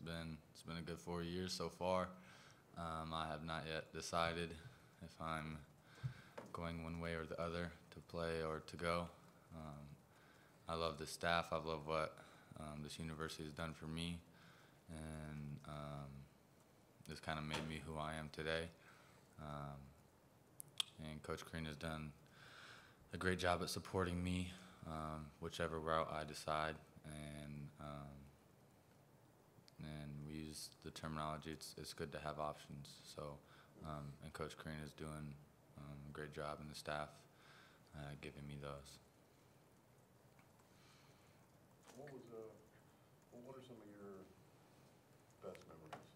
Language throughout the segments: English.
It's been a good 4 years so far. I have not yet decided if I'm going one way or the other to play or to go. Um, I love the staff. I love what this university has done for me, and this kind of made me who I am today. Um, and Coach Crean has done a great job at supporting me, whichever route I decide, and we use the terminology. It's good to have options. So, and Coach Crean is doing a great job, and the staff giving me those. What are some of your best memories,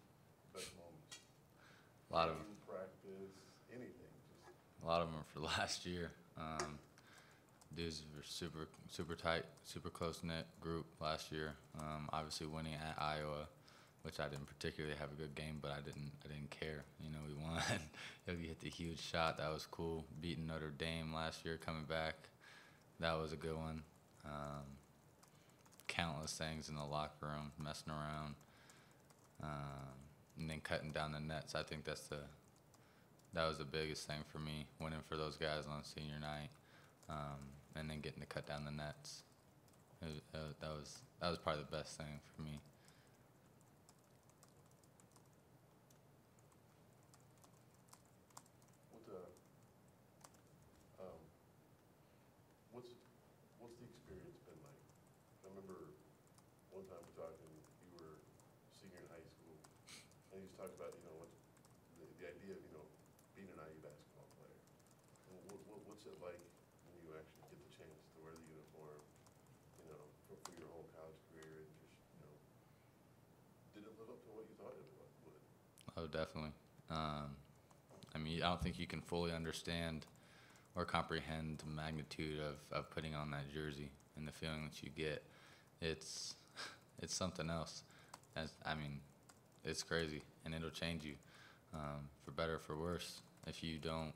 best moments? A lot of Game, practice, anything. a lot of them are for last year. Dudes were super tight, super close knit group last year. Obviously winning at Iowa, which I didn't particularly have a good game, but I didn't care. You know, we won. We hit the huge shot. That was cool. Beating Notre Dame last year, coming back, that was a good one. Countless things in the locker room, messing around, and then cutting down the nets. I think that was the biggest thing for me, winning for those guys on senior night, and then getting to cut down the nets. That was probably the best thing for me. Um, what's the experience been like? I remember one time we talking, you were senior in high school, and you just talked about, what the idea of, being an IU basketball player. And what's it like when you actually get the chance to wear the uniform, for your whole college career, and just, did it live up to what you thought it would? Oh, definitely. I mean, I don't think you can fully understand or comprehend the magnitude of putting on that jersey and the feeling that you get. It's something else. I mean, it's crazy, and it'll change you, for better or for worse, if you don't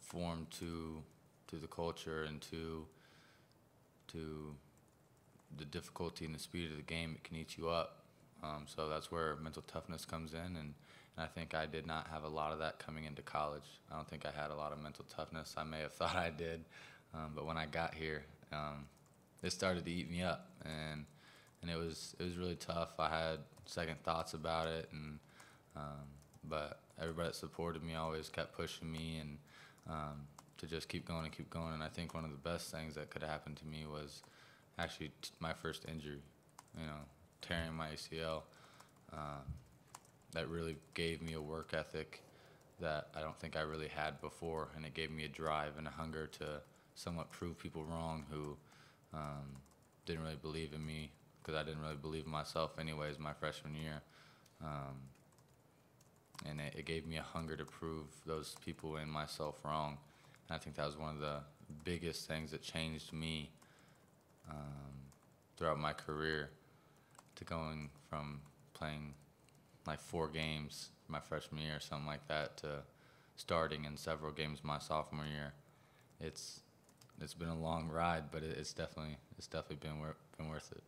form to the culture and to the difficulty and the speed of the game. It can eat you up. So that's where mental toughness comes in, and I think I did not have a lot of that coming into college. I don't think I had a lot of mental toughness. I may have thought I did, but when I got here, it started to eat me up, and it was really tough. I had second thoughts about it, and but everybody that supported me always kept pushing me, and to just keep going and keep going. And I think one of the best things that could have happened to me was actually my first injury, tearing my ACL. That really gave me a work ethic that I don't think I really had before, and it gave me a drive and a hunger to somewhat prove people wrong who didn't really believe in me, because I didn't really believe in myself anyways my freshman year. And it gave me a hunger to prove those people and myself wrong. And I think that was one of the biggest things that changed me throughout my career, to going from playing like 4 games my freshman year or something like that to starting in several games my sophomore year. It's been a long ride, but it's definitely been worth it.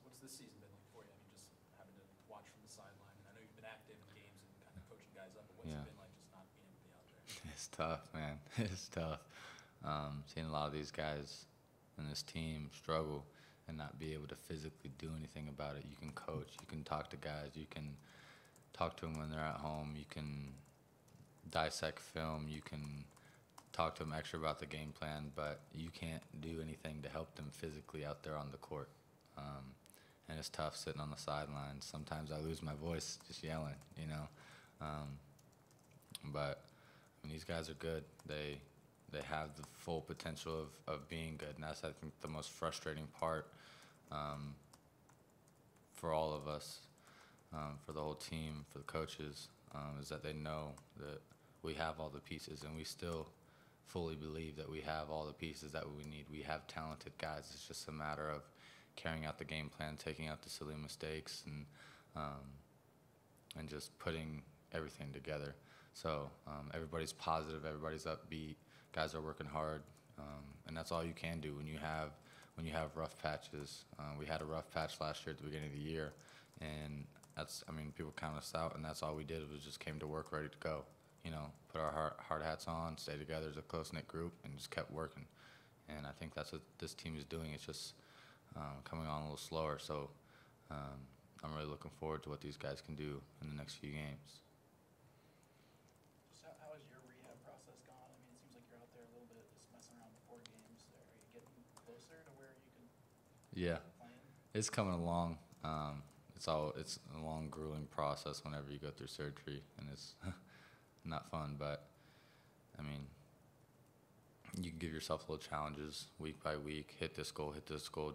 What's this season been like for you? I mean, just having to watch from the sideline. And I know you've been active in games and kind of coaching guys up, but what's it been like just not being able to be out there? It's tough, man. It's tough. Seeing a lot of these guys and this team struggle and not be able to physically do anything about it. You can coach, you can talk to guys, you can talk to them when they're at home, you can dissect film, you can talk to them extra about the game plan, but you can't do anything to help them physically out there on the court. And it's tough sitting on the sidelines. Sometimes I lose my voice just yelling, But these guys are good. They have the full potential of being good, and that's, I think, the most frustrating part for all of us, for the whole team, for the coaches, is that they know that we have all the pieces, and we still fully believe that we have all the pieces that we need. We have talented guys. It's just a matter of carrying out the game plan, taking out the silly mistakes, and just putting everything together. So everybody's positive, everybody's upbeat, guys are working hard, and that's all you can do when when you have rough patches. We had a rough patch last year at the beginning of the year, and people count us out, and that's all we did was just came to work ready to go. Put our hard hats on, stay together as a close-knit group, and just kept working. And I think that's what this team is doing. It's just coming on a little slower. So I'm really looking forward to what these guys can do in the next few games. Just how has your rehab process gone? I mean, it seems like you're out there a little bit just messing around before games. Are you getting closer to where you can Yeah, play? it's coming along. It's a long, grueling process whenever you go through surgery, and it's not fun. But I mean, you can give yourself little challenges week by week. Hit this goal,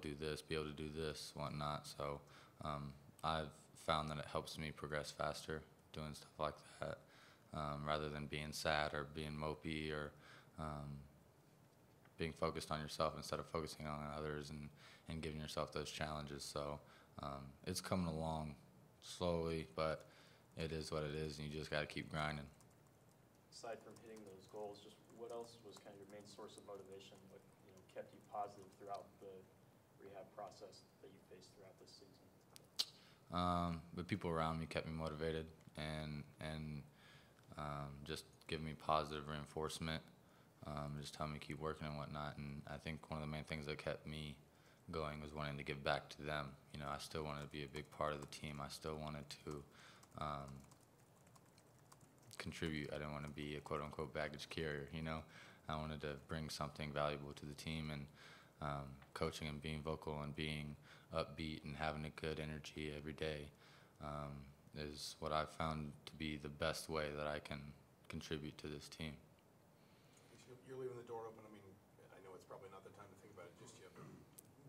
do this, be able to do this, whatnot. So I've found that it helps me progress faster doing stuff like that, rather than being sad or being mopey or being focused on yourself instead of focusing on others and giving yourself those challenges. So it's coming along slowly, but it is what it is, and you just got to keep grinding. Aside from hitting those goals, just what else was kind of your main source of motivation? What kept you positive throughout the rehab process that you faced throughout this season? The people around me kept me motivated and just giving me positive reinforcement, just telling me to keep working and whatnot. And I think one of the main things that kept me going was wanting to give back to them. I still wanted to be a big part of the team. I still wanted to contribute. I didn't want to be a quote-unquote baggage carrier. I wanted to bring something valuable to the team, and coaching and being vocal and being upbeat and having a good energy every day is what I've found to be the best way that I can contribute to this team. You're leaving the door open. I mean, I know it's probably not the time to think about it just yet, but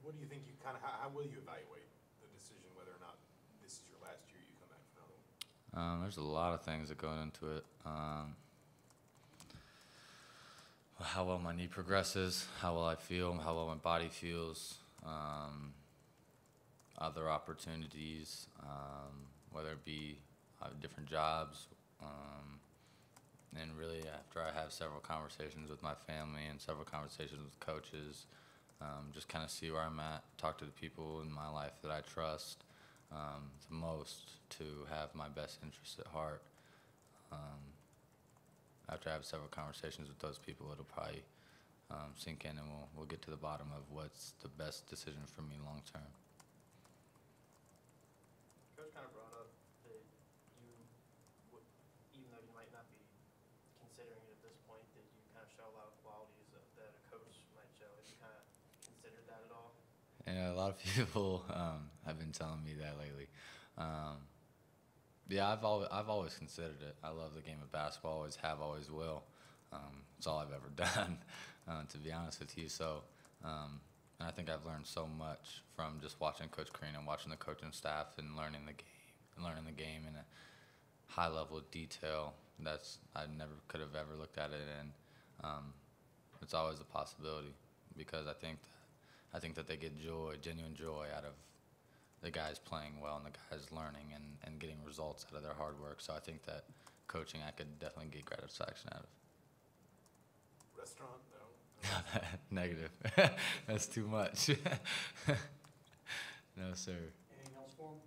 what do you think how will you evaluate the decision whether or not this is your last year, you come back for another one? There's a lot of things that go into it. How well my knee progresses, how well I feel, how well my body feels, other opportunities, whether it be different jobs, and really after I have several conversations with my family and several conversations with coaches, just kind of see where I'm at, talk to the people in my life that I trust the most to have my best interests at heart. After I have several conversations with those people, it'll probably sink in, and we'll get to the bottom of what's the best decision for me long term. Coach kind of brought up that you, even though you might not be considering it at this point, that you kind of show a lot of qualities that a coach might show. Have you kind of considered that at all? Yeah, a lot of people have been telling me that lately. Yeah, I've always considered it. I love the game of basketball, always have, always will. It's all I've ever done, to be honest with you. So, and I think I've learned so much from just watching Coach Crean and watching the coaching staff and learning the game in a high level of detail I never could have ever looked at it in. It's always a possibility because I think that they get genuine joy out of the guys playing well and the guys learning and getting results out of their hard work. So I think that coaching I could definitely get gratification out of. Restaurant? No. Negative. That's too much. No, sir. Anything else for him?